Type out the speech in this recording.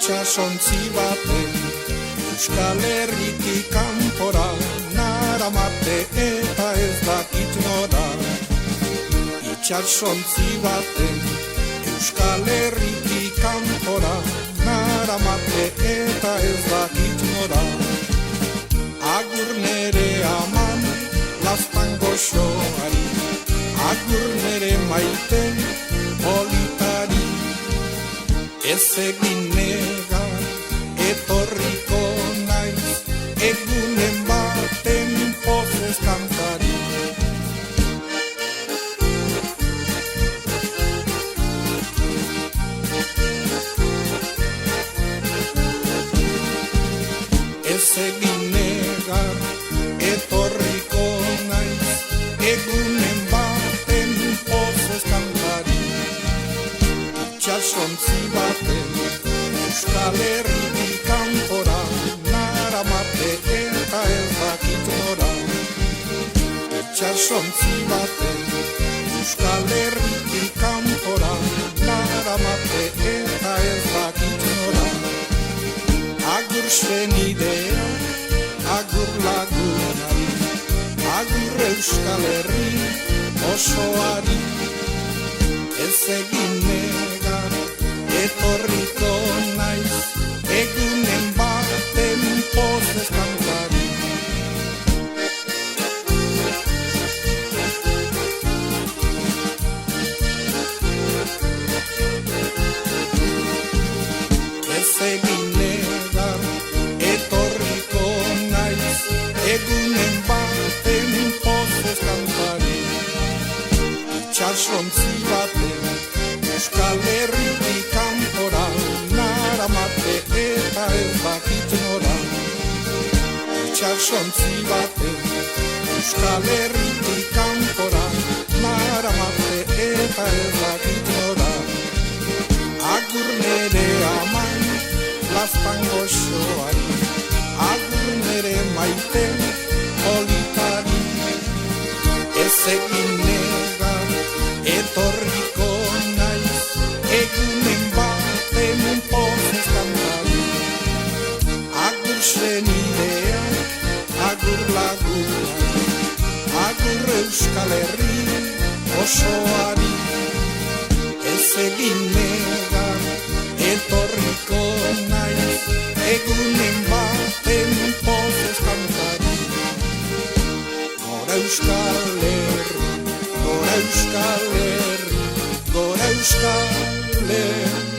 itxasontzi baten Euskal Herritik kanpora naramate eta ez dakit nora. Itxasontzi baten Euskal Herritik kanpora naramate eta ez dakit nora. Agur nere aman lastan goxoari, agur nere maite politari. Ez egin negar, etorriko naiz, egunen baten pozez kantari. Ez egin negar, etorriko naiz, egunen baten pozez kantari. Itxasontzi baten Euskal Herritik kanpora naramate eta ez dakit nora. Itxasontzi baten Euskal Herritik kanpora naramate eta ez dakit nora. Agur senidea, agur lagunari, agur Euskal Herri osoari. Ez egin negar, etorriko naiz, egunen baten pozez kantari. Ez egin negar, etorriko naiz, egunen baten pozez kantari. Itxasontzi baten Euskal Herritik kanpora naramate eta ez dakit nora. Itxasontzi baten Euskal Herritik kanpora naramate eta ez dakit nora. Agur nere aman lastan goxoari, agur nere maite politari. Ez egin negar, etorriko naiz, egunen baten pozez kantari. Agur senidea, agur lagunari, agur Euskal Herri osoari. Ez egin negar, etorriko naiz, egunen baten pozez kantari. Gora Euskal Herri, gora Euskal Herri, gora Euskal Herri.